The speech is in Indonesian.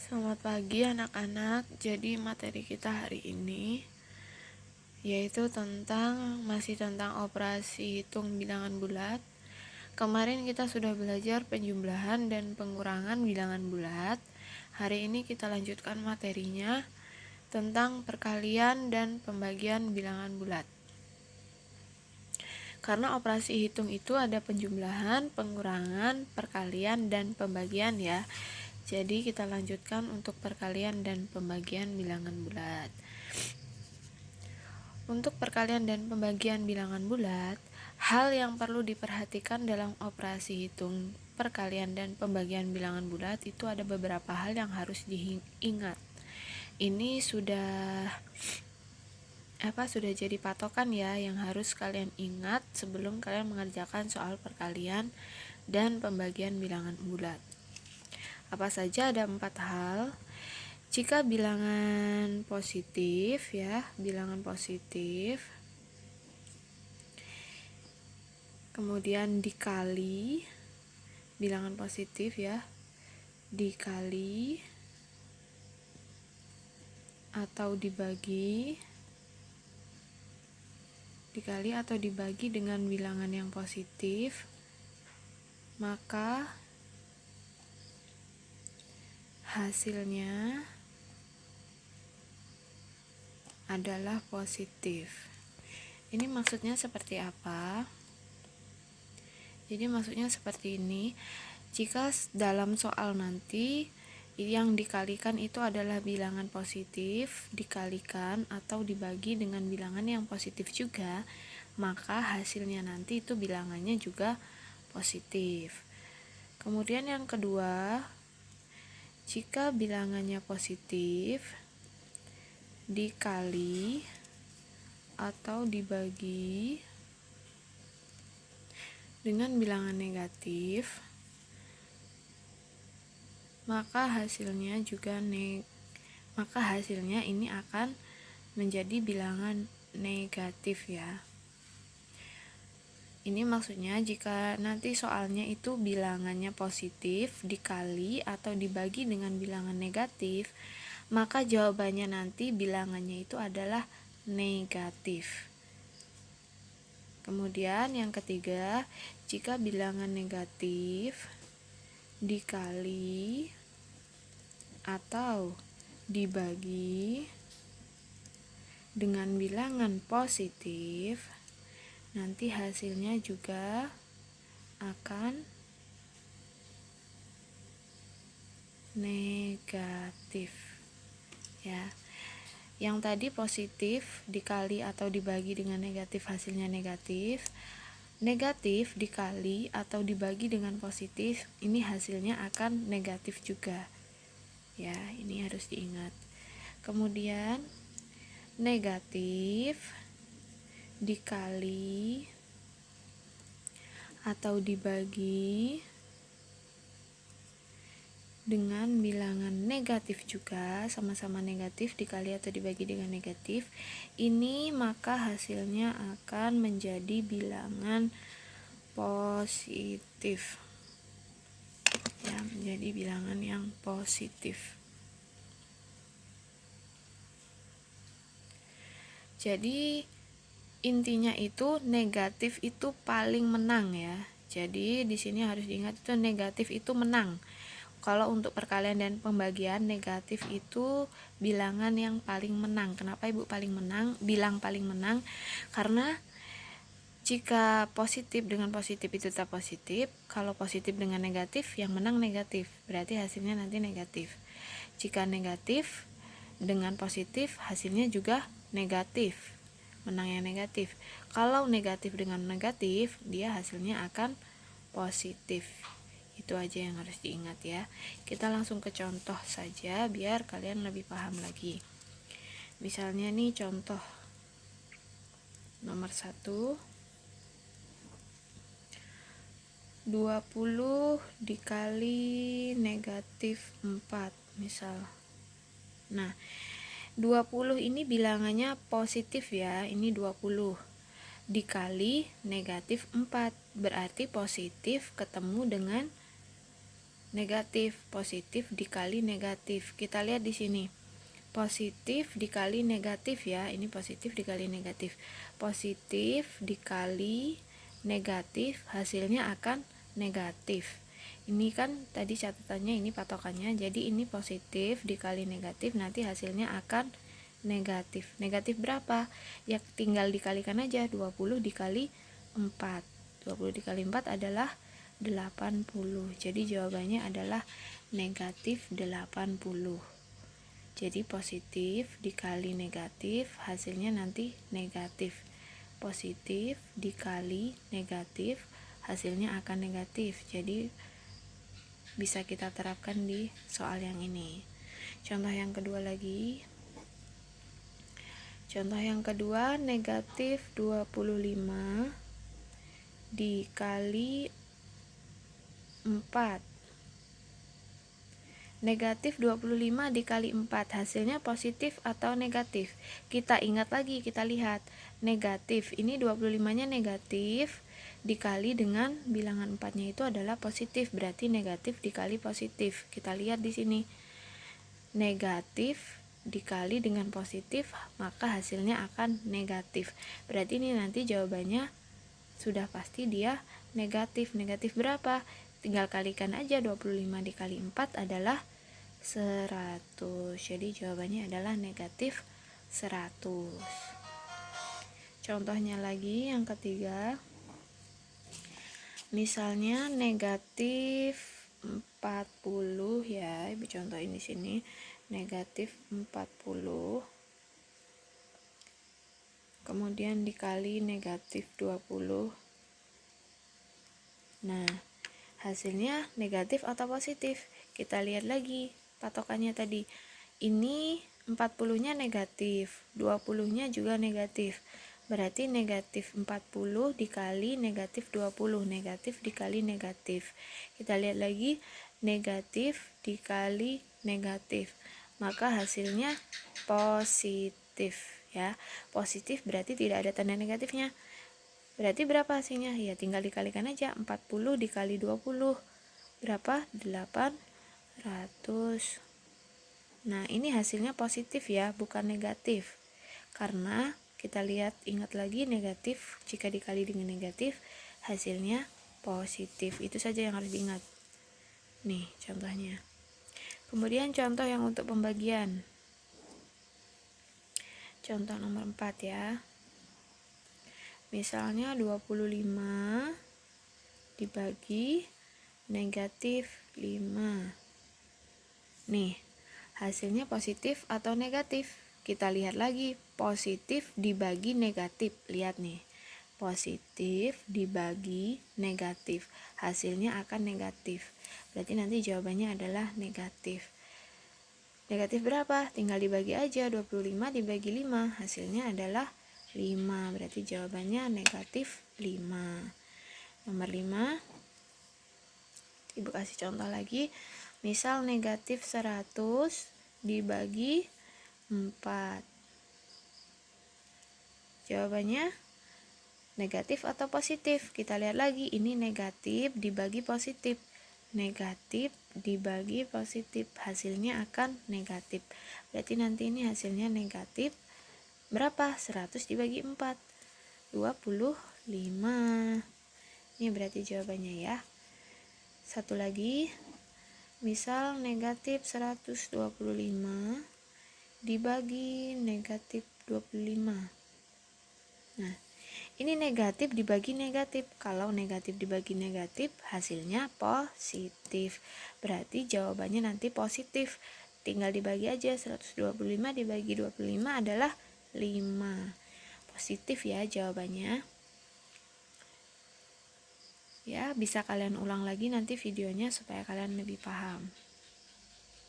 Selamat pagi anak-anak. Jadi materi kita hari ini yaitu masih tentang operasi hitung bilangan bulat. Kemarin kita sudah belajar penjumlahan dan pengurangan bilangan bulat. Hari ini kita lanjutkan materinya tentang perkalian dan pembagian bilangan bulat. Karena operasi hitung itu ada penjumlahan, pengurangan, perkalian, dan pembagian ya. Jadi kita lanjutkan untuk perkalian dan pembagian bilangan bulat. Untuk perkalian dan pembagian bilangan bulat, hal yang perlu diperhatikan dalam operasi hitung perkalian dan pembagian bilangan bulat itu ada beberapa hal yang harus diingat. Ini sudah jadi patokan ya yang harus kalian ingat sebelum kalian mengerjakan soal perkalian dan pembagian bilangan bulat. Apa saja? Ada 4 hal. Jika bilangan positif ya, bilangan positif kemudian dikali, bilangan positif ya, dikali atau dibagi dengan bilangan yang positif, maka hasilnya adalah positif. Ini maksudnya seperti apa? Jadi maksudnya seperti ini. Jika dalam soal nanti yang dikalikan itu adalah bilangan positif dikalikan atau dibagi dengan bilangan yang positif juga, maka hasilnya nanti itu bilangannya juga positif. Kemudian yang kedua, jika bilangannya positif dikali atau dibagi dengan bilangan negatif, maka hasilnya ini akan menjadi bilangan negatif ya. Ini maksudnya jika nanti soalnya itu bilangannya positif dikali atau dibagi dengan bilangan negatif, maka jawabannya nanti bilangannya itu adalah negatif. Kemudian yang ketiga, jika bilangan negatif dikali atau dibagi dengan bilangan positif, nanti hasilnya juga akan negatif ya. Yang tadi positif dikali atau dibagi dengan negatif hasilnya negatif. Negatif dikali atau dibagi dengan positif, ini hasilnya akan negatif juga. Ya, ini harus diingat. Kemudian negatif dikali atau dibagi dengan bilangan negatif juga, sama-sama negatif dikali atau dibagi dengan negatif, ini maka hasilnya akan menjadi bilangan positif ya, menjadi bilangan yang positif. Jadi intinya itu negatif itu paling menang ya. Jadi di sini harus diingat itu negatif itu menang. Kalau untuk perkalian dan pembagian, negatif itu bilangan yang paling menang. Kenapa Ibu bilang paling menang? Karena jika positif dengan positif itu tetap positif, kalau positif dengan negatif yang menang negatif, berarti hasilnya nanti negatif. Jika negatif dengan positif hasilnya juga negatif, menangnya negatif. Kalau negatif dengan negatif, dia hasilnya akan positif. Itu aja yang harus diingat ya. Kita langsung ke contoh saja biar kalian lebih paham lagi. Misalnya nih contoh nomor 1, 20 dikali negatif 4 misal. Nah, 20 ini bilangannya positif ya, ini 20 dikali negatif 4, berarti positif ketemu dengan negatif. Positif dikali negatif. Kita lihat di sini. Positif dikali negatif ya. Ini positif dikali negatif. Positif dikali negatif, hasilnya akan negatif. Ini kan tadi catatannya, ini patokannya. Jadi ini positif dikali negatif, nanti hasilnya akan negatif. Negatif berapa? Ya tinggal dikalikan aja. 20 dikali 4. 20 dikali 4 adalah 80. Jadi jawabannya adalah negatif 80. Jadi positif dikali negatif, hasilnya nanti negatif. Positif dikali negatif, hasilnya akan negatif. Jadi bisa kita terapkan di soal yang ini. Contoh yang kedua lagi. Contoh yang kedua, negatif 25 dikali 4. Negatif 25 dikali 4, hasilnya positif atau negatif? Kita ingat lagi, kita lihat. Negatif, ini 25-nya negatif, dikali dengan bilangan 4-nya itu adalah positif, berarti negatif dikali positif. Kita lihat di sini. Negatif dikali dengan positif, maka hasilnya akan negatif. Berarti ini nanti jawabannya sudah pasti dia negatif. Negatif berapa? Tinggal kalikan aja, 25 dikali 4 adalah 100. Jadi jawabannya adalah negatif 100. Contohnya lagi yang ketiga. Misalnya negatif 40 ya. Ibu contohin di sini. Negatif 40. Kemudian dikali negatif 20. Nah, hasilnya negatif atau positif? Kita lihat lagi patokannya tadi. Ini 40-nya negatif, 20-nya juga negatif. Berarti negatif 40 dikali negatif 20, negatif dikali negatif. Kita lihat lagi, negatif dikali negatif. Maka hasilnya positif ya. Positif berarti tidak ada tanda negatifnya. Berarti berapa hasilnya? Ya tinggal dikalikan aja. 40 dikali 20 berapa? 800. Nah, ini hasilnya positif ya, bukan negatif. Karena kita lihat, ingat lagi, negatif jika dikali dengan negatif, hasilnya positif. Itu saja yang harus diingat. Nih, contohnya. Kemudian contoh yang untuk pembagian. Contoh nomor 4 ya. Misalnya 25 dibagi negatif 5. Nih, hasilnya positif atau negatif? Kita lihat lagi, positif dibagi negatif. Lihat nih, positif dibagi negatif, hasilnya akan negatif. Berarti nanti jawabannya adalah negatif. Negatif berapa? Tinggal dibagi aja, 25 dibagi 5, hasilnya adalah 5. Berarti jawabannya negatif 5. Nomor 5, Ibu kasih contoh lagi. Misal negatif 100 dibagi 4. Jawabannya negatif atau positif? Kita lihat lagi, ini negatif dibagi positif. Negatif dibagi positif, hasilnya akan negatif. Berarti nanti ini hasilnya negatif berapa? 100 dibagi 4. 25. Ini berarti jawabannya ya. Satu lagi. Misal negatif 125 dibagi negatif 25. Nah, ini negatif dibagi negatif. Kalau negatif dibagi negatif, hasilnya positif. Berarti jawabannya nanti positif. Tinggal dibagi aja, 125 dibagi 25 adalah 5. Positif ya jawabannya. Ya, bisa kalian ulang lagi nanti videonya supaya kalian lebih paham.